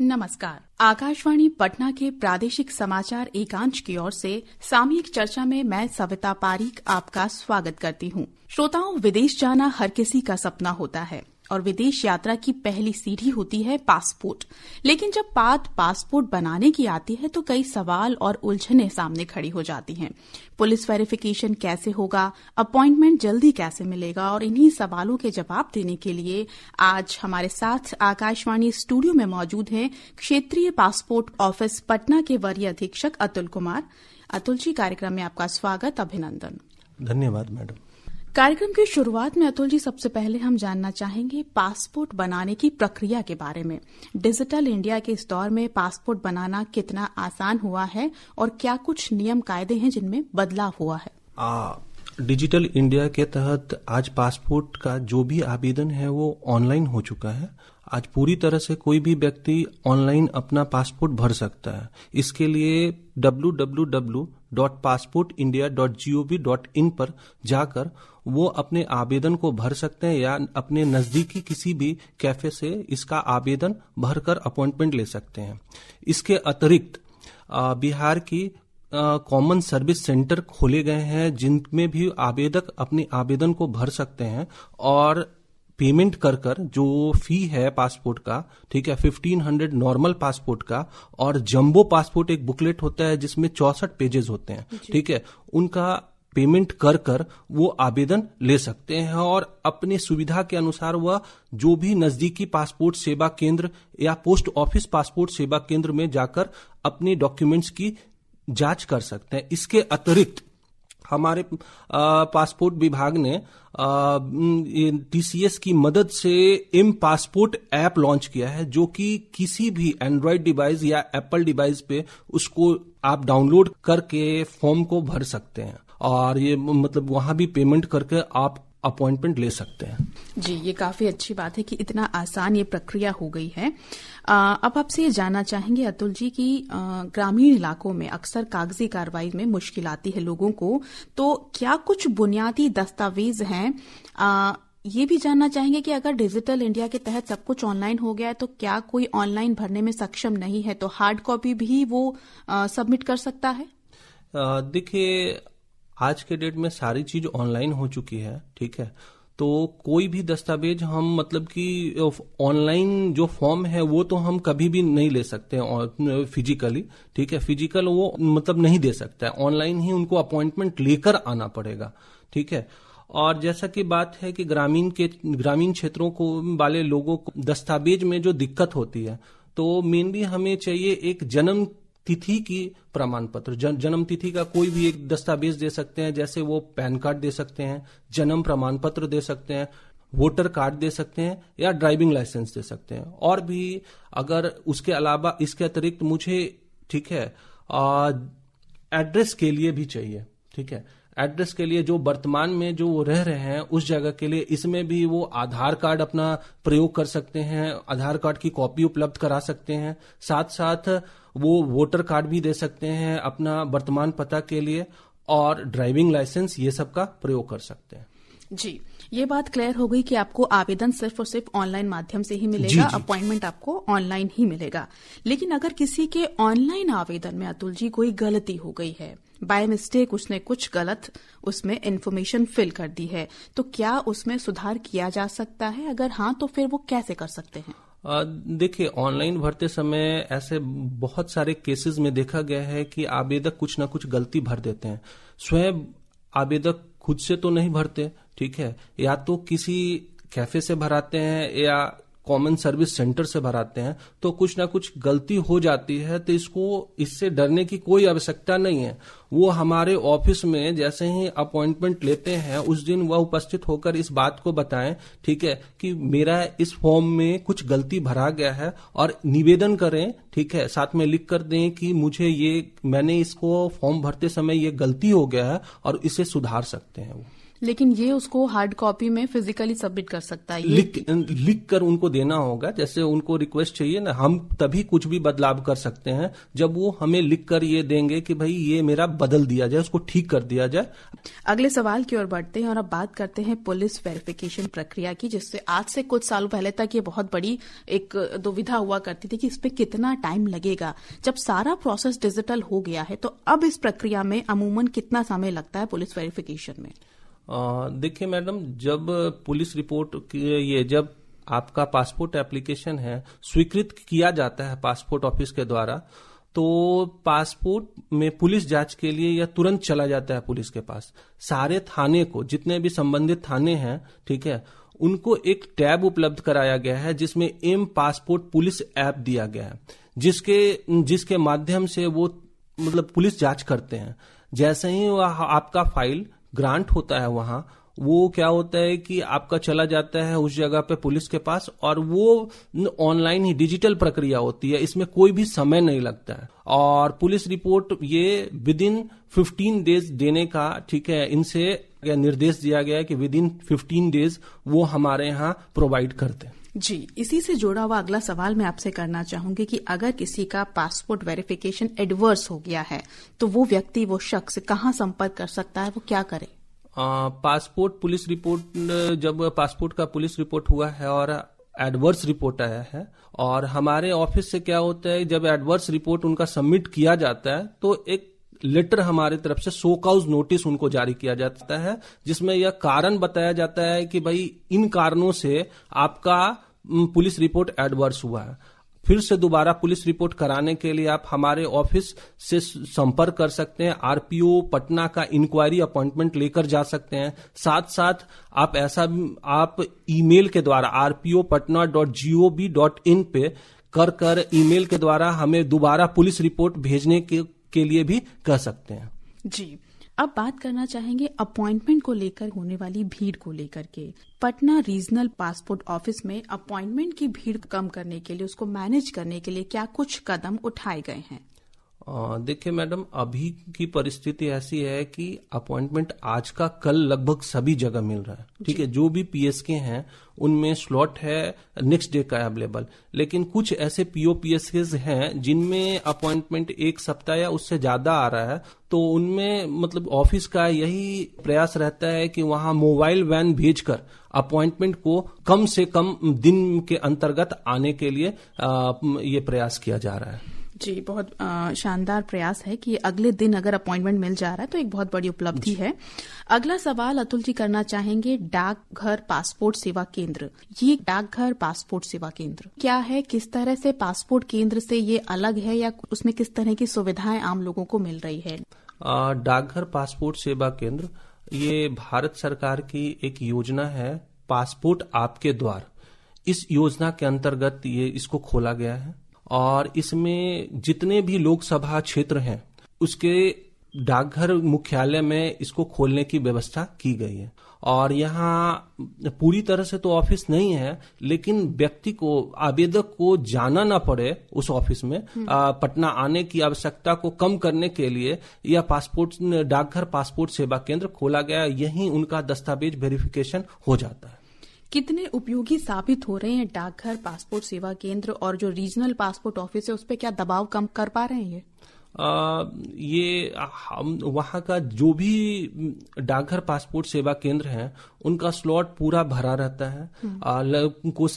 नमस्कार। आकाशवाणी पटना के प्रादेशिक समाचार एकांश की ओर से सामयिक चर्चा में मैं सविता पारीक आपका स्वागत करती हूँ। श्रोताओं, विदेश जाना हर किसी का सपना होता है और विदेश यात्रा की पहली सीढ़ी होती है पासपोर्ट। लेकिन जब बात पासपोर्ट बनाने की आती है तो कई सवाल और उलझनें सामने खड़ी हो जाती हैं। पुलिस वेरिफिकेशन कैसे होगा, अपॉइंटमेंट जल्दी कैसे मिलेगा, और इन्हीं सवालों के जवाब देने के लिए आज हमारे साथ आकाशवाणी स्टूडियो में मौजूद हैं क्षेत्रीय पासपोर्ट ऑफिस पटना के वरीय अधीक्षक अतुल कुमार। अतुल जी, कार्यक्रम में आपका स्वागत, अभिनंदन। धन्यवाद मैडम। कार्यक्रम की शुरुआत में अतुल जी, सबसे पहले हम जानना चाहेंगे पासपोर्ट बनाने की प्रक्रिया के बारे में। डिजिटल इंडिया के इस दौर में पासपोर्ट बनाना कितना आसान हुआ है और क्या कुछ नियम कायदे हैं जिनमें बदलाव हुआ है? डिजिटल इंडिया के तहत आज पासपोर्ट का जो भी आवेदन है वो ऑनलाइन हो चुका है। आज पूरी तरह से कोई भी व्यक्ति ऑनलाइन अपना पासपोर्ट भर सकता है। इसके लिए www.passportindia.gov.in पर जाकर वो अपने आवेदन को भर सकते हैं या अपने नजदीकी किसी भी कैफे से इसका आवेदन भरकर अपॉइंटमेंट ले सकते हैं। इसके अतिरिक्त बिहार की कॉमन सर्विस सेंटर खोले गए हैं जिनमें भी आवेदक अपने आवेदन को भर सकते हैं और पेमेंट कर जो फी है पासपोर्ट का, ठीक है, 1500 नॉर्मल पासपोर्ट का और जंबो पासपोर्ट एक बुकलेट होता है जिसमें 64 पेजेस होते हैं, ठीक है, उनका पेमेंट कर वो आवेदन ले सकते हैं और अपनी सुविधा के अनुसार वह जो भी नजदीकी पासपोर्ट सेवा केंद्र या पोस्ट ऑफिस पासपोर्ट सेवा केंद्र में जाकर अपने डॉक्यूमेंट्स की जांच कर सकते हैं। इसके अतिरिक्त हमारे पासपोर्ट विभाग ने टीसीएस की मदद से एम पासपोर्ट ऐप लॉन्च किया है, जो कि किसी भी एंड्रॉयड डिवाइस या एप्पल डिवाइस पे उसको आप डाउनलोड करके फॉर्म को भर सकते हैं और ये मतलब वहां भी पेमेंट करके आप अपॉइंटमेंट ले सकते हैं। जी, ये काफी अच्छी बात है कि इतना आसान ये प्रक्रिया हो गई है। अब आपसे ये जानना चाहेंगे अतुल जी कि ग्रामीण इलाकों में अक्सर कागजी कार्रवाई में मुश्किल आती है लोगों को, तो क्या कुछ बुनियादी दस्तावेज हैं? ये भी जानना चाहेंगे कि अगर डिजिटल इंडिया के तहत सब कुछ ऑनलाइन हो गया है तो क्या कोई ऑनलाइन भरने में सक्षम नहीं है तो हार्ड कॉपी भी वो सबमिट कर सकता है? देखिए, आज के डेट में सारी चीज ऑनलाइन हो चुकी है, ठीक है, तो कोई भी दस्तावेज हम मतलब कि ऑनलाइन जो फॉर्म है वो तो हम कभी भी नहीं ले सकते हैं फिजिकली, ठीक है, फिजिकल वो मतलब नहीं दे सकता है, ऑनलाइन ही उनको अपॉइंटमेंट लेकर आना पड़ेगा, ठीक है। और जैसा कि बात है कि ग्रामीण क्षेत्रों को वाले लोगों को दस्तावेज में जो दिक्कत होती है, तो मेनली हमें चाहिए एक जन्म तिथि की प्रमाण पत्र। जन्म तिथि का कोई भी एक दस्तावेज दे सकते हैं, जैसे वो पैन कार्ड दे सकते हैं, जन्म प्रमाण पत्र दे सकते हैं, वोटर कार्ड दे सकते हैं या ड्राइविंग लाइसेंस दे सकते हैं। और भी अगर उसके अलावा इसके अतिरिक्त मुझे, ठीक है, एड्रेस के लिए भी चाहिए, ठीक है, एड्रेस के लिए जो वर्तमान में जो वो रह रहे हैं उस जगह के लिए, इसमें भी वो आधार कार्ड अपना प्रयोग कर सकते हैं, आधार कार्ड की कॉपी उपलब्ध करा सकते हैं, साथ साथ वो वोटर कार्ड भी दे सकते हैं अपना वर्तमान पता के लिए और ड्राइविंग लाइसेंस, ये सब का प्रयोग कर सकते हैं। जी, ये बात क्लियर हो गई कि आपको आवेदन सिर्फ और सिर्फ ऑनलाइन माध्यम से ही मिलेगा, अपॉइंटमेंट आपको ऑनलाइन ही मिलेगा। लेकिन अगर किसी के ऑनलाइन आवेदन में अतुल जी कोई गलती हो गई है, बाय मिस्टेक उसने कुछ गलत उसमें इन्फॉर्मेशन फिल कर दी है, तो क्या उसमें सुधार किया जा सकता है? अगर हाँ, तो फिर वो कैसे कर सकते हैं? देखिए, ऑनलाइन भरते समय ऐसे बहुत सारे केसेस में देखा गया है कि आवेदक कुछ ना कुछ गलती भर देते हैं। स्वयं आवेदक खुद से तो नहीं भरते, ठीक है, या तो किसी कैफे से भराते हैं या कॉमन सर्विस सेंटर से भराते हैं, तो कुछ ना कुछ गलती हो जाती है। तो इससे डरने की कोई आवश्यकता नहीं है। वो हमारे ऑफिस में जैसे ही अपॉइंटमेंट लेते हैं उस दिन वह उपस्थित होकर इस बात को बताएं, ठीक है, कि मेरा इस फॉर्म में कुछ गलती भरा गया है और निवेदन करें, ठीक है, साथ में लिख कर दें कि मैंने इसको फॉर्म भरते समय ये गलती हो गया है और इसे सुधार सकते हैं वो। लेकिन ये उसको हार्ड कॉपी में फिजिकली सबमिट कर सकता है, लिख कर उनको देना होगा। जैसे उनको रिक्वेस्ट चाहिए ना, हम तभी कुछ भी बदलाव कर सकते हैं जब वो हमें लिख कर ये देंगे कि भाई ये मेरा बदल दिया जाए, उसको ठीक कर दिया जाए। अगले सवाल की ओर बढ़ते हैं और अब बात करते हैं पुलिस वेरिफिकेशन प्रक्रिया की, जिससे आज से कुछ सालों पहले तक ये बहुत बड़ी एक दुविधा हुआ करती थी कि इस पे कितना टाइम लगेगा। जब सारा प्रोसेस डिजिटल हो गया है तो अब इस प्रक्रिया में अमूमन कितना समय लगता है पुलिस वेरिफिकेशन में? देखिए मैडम, जब पुलिस रिपोर्ट ये जब आपका पासपोर्ट एप्लीकेशन है स्वीकृत किया जाता है पासपोर्ट ऑफिस के द्वारा, तो पासपोर्ट में पुलिस जांच के लिए यह तुरंत चला जाता है पुलिस के पास। सारे थाने को, जितने भी संबंधित थाने हैं, ठीक है, उनको एक टैब उपलब्ध कराया गया है जिसमें एम पासपोर्ट पुलिस ऐप दिया गया है, जिसके माध्यम से वो मतलब पुलिस जांच करते हैं। जैसे ही वह आपका फाइल ग्रांट होता है वहां, वो क्या होता है कि आपका चला जाता है उस जगह पे पुलिस के पास, और वो ऑनलाइन ही डिजिटल प्रक्रिया होती है, इसमें कोई भी समय नहीं लगता है। और पुलिस रिपोर्ट ये विद इन 15 डेज देने का, ठीक है, इनसे निर्देश दिया गया है कि विद इन 15 डेज वो हमारे यहाँ प्रोवाइड करते हैं। जी, इसी से जुड़ा हुआ अगला सवाल मैं आपसे करना चाहूंगी कि अगर किसी का पासपोर्ट वेरिफिकेशन एडवर्स हो गया है तो वो व्यक्ति, वो शख्स कहाँ संपर्क कर सकता है, वो क्या करे? पासपोर्ट पुलिस रिपोर्ट, जब पासपोर्ट का पुलिस रिपोर्ट हुआ है और एडवर्स रिपोर्ट आया है, और हमारे ऑफिस से क्या होता है, जब एडवर्स रिपोर्ट उनका सबमिट किया जाता है तो एक लेटर हमारी तरफ से शो कॉज नोटिस उनको जारी किया जाता है, जिसमें यह कारण बताया जाता है कि भाई इन कारणों से आपका पुलिस रिपोर्ट एडवर्स हुआ है। फिर से दोबारा पुलिस रिपोर्ट कराने के लिए आप हमारे ऑफिस से संपर्क कर सकते हैं। आरपीओ पटना का इंक्वायरी अपॉइंटमेंट लेकर जा सकते हैं। साथ साथ आप ईमेल के द्वारा rpopatna.gov.in पे कर ईमेल के द्वारा हमें दोबारा पुलिस रिपोर्ट भेजने के लिए भी कह सकते हैं। जी, अब बात करना चाहेंगे अपॉइंटमेंट को लेकर होने वाली भीड़ को लेकर के। पटना रीजनल पासपोर्ट ऑफिस में अपॉइंटमेंट की भीड़ कम करने के लिए, उसको मैनेज करने के लिए क्या कुछ कदम उठाए गए हैं? देखिए मैडम, अभी की परिस्थिति ऐसी है कि अपॉइंटमेंट आज का कल लगभग सभी जगह मिल रहा है, ठीक है। जो भी पीएसके हैं उनमें स्लॉट है नेक्स्ट डे का अवेलेबल, लेकिन कुछ ऐसे पीओपीएसके हैं जिनमें अपॉइंटमेंट एक सप्ताह या उससे ज्यादा आ रहा है, तो उनमें मतलब ऑफिस का यही प्रयास रहता है कि वहां मोबाइल वैन भेजकर अपॉइंटमेंट को कम से कम दिन के अंतर्गत आने के लिए ये प्रयास किया जा रहा है। जी, बहुत शानदार प्रयास है कि अगले दिन अगर अपॉइंटमेंट मिल जा रहा है तो एक बहुत बड़ी उपलब्धि है। अगला सवाल अतुल जी करना चाहेंगे, डाकघर पासपोर्ट सेवा केंद्र। ये डाकघर पासपोर्ट सेवा केंद्र क्या है, किस तरह से पासपोर्ट केंद्र से ये अलग है, या उसमें किस तरह की सुविधाएं आम लोगों को मिल रही है? डाकघर पासपोर्ट सेवा केंद्र ये भारत सरकार की एक योजना है, पासपोर्ट आपके द्वार। इस योजना के अंतर्गत ये इसको खोला गया है, और इसमें जितने भी लोकसभा क्षेत्र हैं उसके डाकघर मुख्यालय में इसको खोलने की व्यवस्था की गई है। और यहाँ पूरी तरह से तो ऑफिस नहीं है, लेकिन व्यक्ति को, आवेदक को जाना ना पड़े उस ऑफिस में, पटना आने की आवश्यकता को कम करने के लिए यह डाकघर पासपोर्ट सेवा केंद्र खोला गया। यहीं उनका दस्तावेज वेरिफिकेशन हो जाता है। कितने उपयोगी साबित हो रहे हैं डाकघर पासपोर्ट सेवा केंद्र, और जो रीजनल पासपोर्ट ऑफिस है उस पर क्या दबाव कम कर पा रहे हैं? ये हम वहाँ का जो भी डाकघर पासपोर्ट सेवा केंद्र है उनका स्लॉट पूरा भरा रहता है।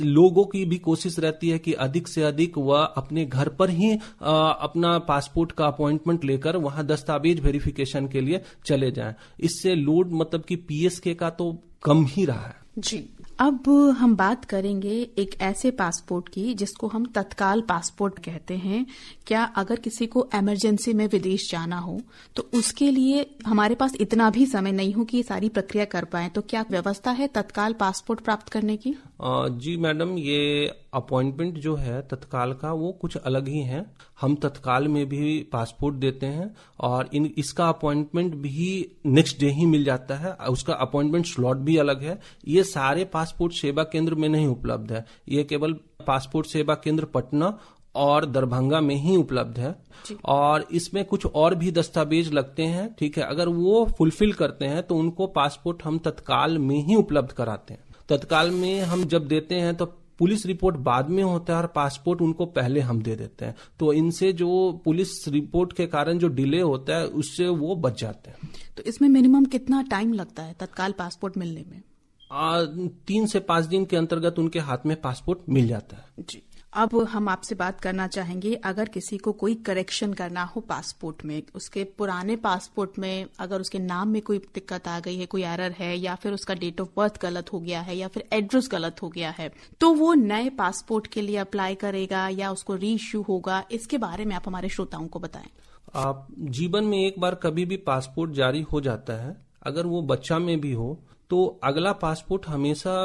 लोगों की भी कोशिश रहती है कि अधिक से अधिक वह अपने घर पर ही अपना पासपोर्ट का अपॉइंटमेंट लेकर वहाँ दस्तावेज वेरिफिकेशन के लिए चले जाएं। इससे लोड मतलब कि पीएसके का तो कम ही रहा है। जी, अब हम बात करेंगे एक ऐसे पासपोर्ट की जिसको हम तत्काल पासपोर्ट कहते हैं। क्या अगर किसी को इमरजेंसी में विदेश जाना हो तो उसके लिए हमारे पास इतना भी समय नहीं हो कि ये सारी प्रक्रिया कर पाए, तो क्या व्यवस्था है तत्काल पासपोर्ट प्राप्त करने की? जी मैडम, ये अपॉइंटमेंट जो है तत्काल का वो कुछ अलग ही है। हम तत्काल में भी पासपोर्ट देते हैं, और इसका अपॉइंटमेंट भी नेक्स्ट डे ही मिल जाता है। उसका अपॉइंटमेंट स्लॉट भी अलग है। ये सारे पासपोर्ट सेवा केंद्र में नहीं उपलब्ध है। ये केवल पासपोर्ट सेवा केंद्र पटना और दरभंगा में ही उपलब्ध है। और इसमें कुछ और भी दस्तावेज लगते हैं, ठीक है। अगर वो फुलफिल करते हैं तो उनको पासपोर्ट हम तत्काल में ही उपलब्ध कराते हैं। तत्काल में हम जब देते हैं तो पुलिस रिपोर्ट बाद में होता है और पासपोर्ट उनको पहले हम दे देते हैं। तो इनसे जो पुलिस रिपोर्ट के कारण जो डिले होता है उससे वो बच जाते हैं। तो इसमें मिनिमम कितना टाइम लगता है तत्काल पासपोर्ट मिलने में? 3 से 5 दिन के अंतर्गत उनके हाथ में पासपोर्ट मिल जाता है। जी, अब हम आपसे बात करना चाहेंगे, अगर किसी को कोई करेक्शन करना हो पासपोर्ट में, उसके पुराने पासपोर्ट में अगर उसके नाम में कोई दिक्कत आ गई है, कोई एरर है, या फिर उसका डेट ऑफ बर्थ गलत हो गया है, या फिर एड्रेस गलत हो गया है, तो वो नए पासपोर्ट के लिए अप्लाई करेगा या उसको री इश्यू होगा? इसके बारे में आप हमारे श्रोताओं को बताएं। आप जीवन में एक बार कभी भी पासपोर्ट जारी हो जाता है, अगर वो बच्चा में भी हो तो अगला पासपोर्ट हमेशा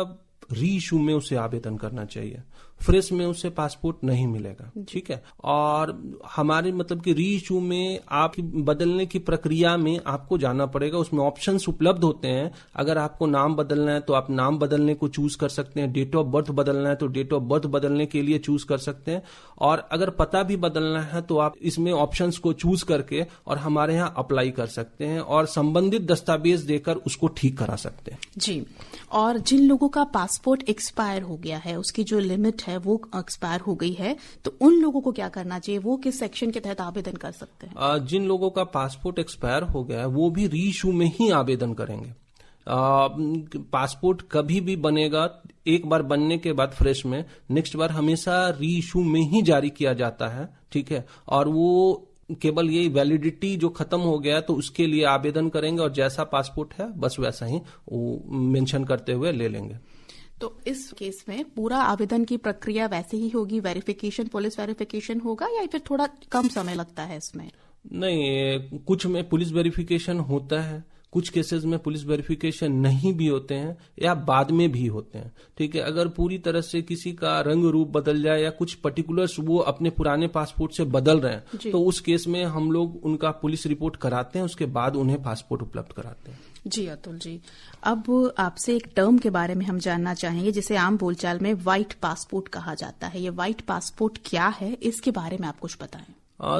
री इशू में उसे आवेदन करना चाहिए। फ्रेश में उसे पासपोर्ट नहीं मिलेगा, ठीक है। और हमारे मतलब कि री इशू में आप बदलने की प्रक्रिया में आपको जाना पड़ेगा, उसमें ऑप्शंस उपलब्ध होते हैं। अगर आपको नाम बदलना है तो आप नाम बदलने को चूज कर सकते हैं, डेट ऑफ बर्थ बदलना है तो डेट ऑफ बर्थ बदलने के लिए चूज कर सकते हैं, और अगर पता भी बदलना है तो आप इसमें ऑप्शंस को चूज करके और हमारे यहाँ अप्लाई कर सकते हैं और संबंधित दस्तावेज देकर उसको ठीक करा सकते हैं। जी, और जिन लोगों का पासपोर्ट एक्सपायर हो गया है, उसकी जो लिमिट है वो एक्सपायर हो गई है, तो उन लोगों को क्या करना चाहिए? वो किस सेक्शन के तहत आवेदन कर सकते हैं? जिन लोगों का पासपोर्ट एक्सपायर हो गया है वो भी री इशू में ही आवेदन करेंगे। पासपोर्ट कभी भी बनेगा, एक बार बनने के बाद फ्रेश में, नेक्स्ट बार हमेशा री इशू में ही जारी किया जाता है, ठीक है। और वो केवल ये वैलिडिटी जो खत्म हो गया तो उसके लिए आवेदन करेंगे और जैसा पासपोर्ट है बस वैसा ही वो मेंशन करते हुए ले लेंगे। तो इस केस में पूरा आवेदन की प्रक्रिया वैसे ही होगी, वेरिफिकेशन, पुलिस वेरिफिकेशन होगा, या फिर थोड़ा कम समय लगता है इसमें? नहीं, कुछ में पुलिस वेरिफिकेशन होता है, कुछ केसेस में पुलिस वेरिफिकेशन नहीं भी होते हैं या बाद में भी होते हैं, ठीक है। अगर पूरी तरह से किसी का रंग रूप बदल जाए या कुछ पर्टिकुलर्स वो अपने पुराने पासपोर्ट से बदल रहे हैं तो उस केस में हम लोग उनका पुलिस रिपोर्ट कराते हैं, उसके बाद उन्हें पासपोर्ट उपलब्ध कराते हैं। जी अतुल जी, अब आपसे एक टर्म के बारे में हम जानना चाहेंगे जिसे आम बोलचाल में व्हाइट पासपोर्ट कहा जाता है। ये व्हाइट पासपोर्ट क्या है, इसके बारे में आप कुछ बताएं।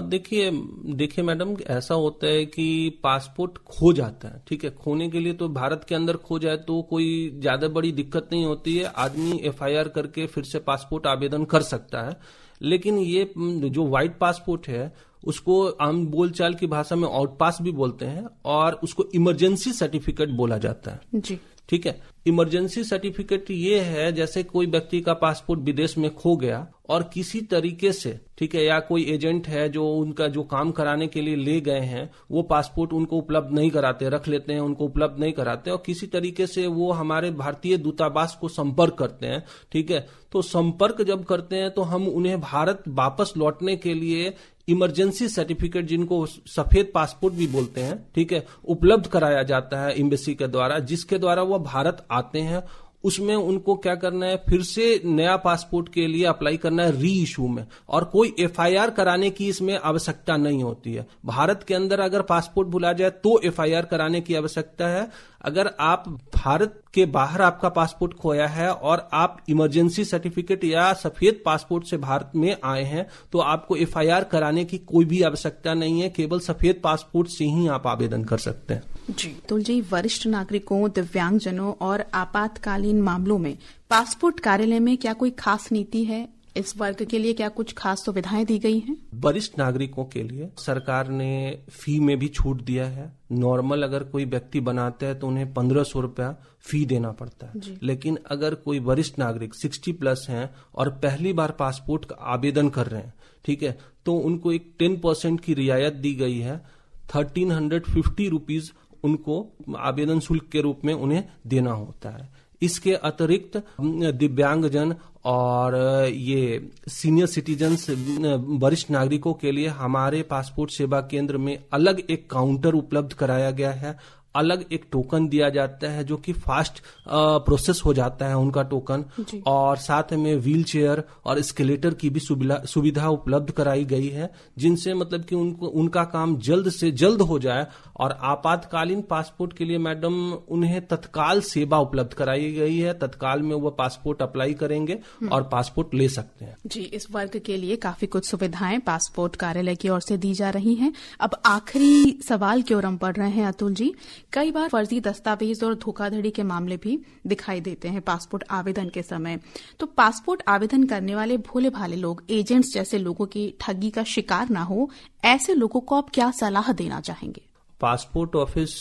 देखिए मैडम, ऐसा होता है कि पासपोर्ट खो जाता है, ठीक है। खोने के लिए तो भारत के अंदर खो जाए तो कोई ज्यादा बड़ी दिक्कत नहीं होती है, आदमी एफआईआर करके फिर से पासपोर्ट आवेदन कर सकता है। लेकिन ये जो व्हाइट पासपोर्ट है उसको आम बोलचाल की भाषा में आउट पास भी बोलते हैं और उसको इमरजेंसी सर्टिफिकेट बोला जाता है, जी, ठीक है। इमरजेंसी सर्टिफिकेट ये है जैसे कोई व्यक्ति का पासपोर्ट विदेश में खो गया और किसी तरीके से, ठीक है, या कोई एजेंट है जो उनका जो काम कराने के लिए ले गए हैं वो पासपोर्ट उनको उपलब्ध नहीं कराते, रख लेते हैं, उनको उपलब्ध नहीं कराते और किसी तरीके से वो हमारे भारतीय दूतावास को संपर्क करते हैं, ठीक है। तो संपर्क जब करते हैं तो हम उन्हें भारत वापस लौटने के लिए इमरजेंसी सर्टिफिकेट, जिनको सफेद पासपोर्ट भी बोलते हैं, ठीक है, उपलब्ध कराया जाता है एम्बेसी के द्वारा, जिसके द्वारा वो भारत आते हैं। उसमें उनको क्या करना है, फिर से नया पासपोर्ट के लिए अप्लाई करना है री इशू में, और कोई एफआईआर कराने की इसमें आवश्यकता नहीं होती है। भारत के अंदर अगर पासपोर्ट भुला जाए तो एफआईआर कराने की आवश्यकता है। अगर आप भारत के बाहर आपका पासपोर्ट खोया है और आप इमरजेंसी सर्टिफिकेट या सफेद पासपोर्ट से भारत में आए हैं तो आपको एफआईआर कराने की कोई भी आवश्यकता नहीं है, केवल सफेद पासपोर्ट से ही आप आवेदन कर सकते हैं। जी, तो जी, वरिष्ठ नागरिकों, दिव्यांगजनों और आपातकालीन मामलों में पासपोर्ट कार्यालय में क्या कोई खास नीति है? इस वर्ग के लिए क्या कुछ खास सुविधाएं दी गई हैं? वरिष्ठ नागरिकों के लिए सरकार ने फी में भी छूट दिया है। नॉर्मल अगर कोई व्यक्ति बनाता है तो उन्हें 1500 रुपया फी देना पड़ता है, लेकिन अगर कोई वरिष्ठ नागरिक 60+ हैं और पहली बार पासपोर्ट का आवेदन कर रहे हैं, ठीक है, तो उनको एक 10% की रियायत दी गई है। 1350 रुपीज उनको आवेदन शुल्क के रूप में उन्हें देना होता है। इसके अतिरिक्त दिव्यांगजन और ये सीनियर सिटीजन्स, वरिष्ठ नागरिकों के लिए हमारे पासपोर्ट सेवा केंद्र में अलग एक काउंटर उपलब्ध कराया गया है। अलग एक टोकन दिया जाता है जो कि फास्ट प्रोसेस हो जाता है उनका टोकन, और साथ में व्हील चेयर और स्केलेटर की भी सुविधा उपलब्ध कराई गई है, जिनसे मतलब कि उनका काम जल्द से जल्द हो जाए। और आपातकालीन पासपोर्ट के लिए मैडम उन्हें तत्काल सेवा उपलब्ध कराई गई है। तत्काल में वो पासपोर्ट अप्लाई करेंगे और पासपोर्ट ले सकते हैं। जी, इस वर्ग के लिए काफी कुछ सुविधाएं पासपोर्ट कार्यालय की ओर से दी जा रही हैं। अब आखिरी सवाल की ओर हम बढ़ रहे हैं अतुल जी। कई बार फर्जी दस्तावेज और धोखाधड़ी के मामले भी दिखाई देते हैं पासपोर्ट आवेदन के समय। तो पासपोर्ट आवेदन करने वाले भोले भाले लोग, एजेंट्स जैसे लोगों की ठगी का शिकार ना हो, ऐसे लोगों को आप क्या सलाह देना चाहेंगे? पासपोर्ट ऑफिस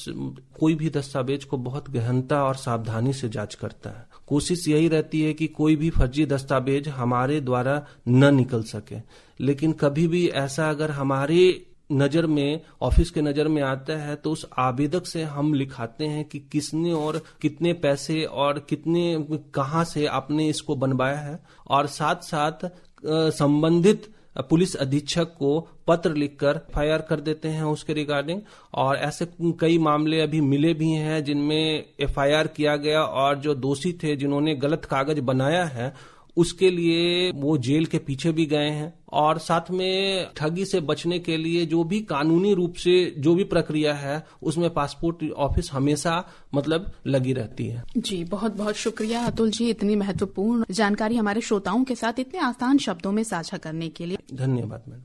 कोई भी दस्तावेज को बहुत गहनता और सावधानी से जांच करता है। कोशिश यही रहती है कि कोई भी फर्जी दस्तावेज हमारे द्वारा न निकल सके। लेकिन कभी भी ऐसा अगर हमारे नजर में, ऑफिस के नजर में आता है, तो उस आवेदक से हम लिखाते हैं कि किसने और कितने पैसे और कितने कहाँ से आपने इसको बनवाया है, और साथ साथ संबंधित पुलिस अधीक्षक को पत्र लिखकर एफआईआर कर देते हैं उसके रिगार्डिंग। और ऐसे कई मामले अभी मिले भी हैं जिनमें एफआईआर किया गया और जो दोषी थे जिन्होंने गलत कागज बनाया है उसके लिए वो जेल के पीछे भी गए हैं। और साथ में ठगी से बचने के लिए जो भी कानूनी रूप से जो भी प्रक्रिया है उसमें पासपोर्ट ऑफिस हमेशा मतलब लगी रहती है। जी, बहुत बहुत शुक्रिया अतुल जी, इतनी महत्वपूर्ण जानकारी हमारे श्रोताओं के साथ इतने आसान शब्दों में साझा करने के लिए। धन्यवाद मैडम।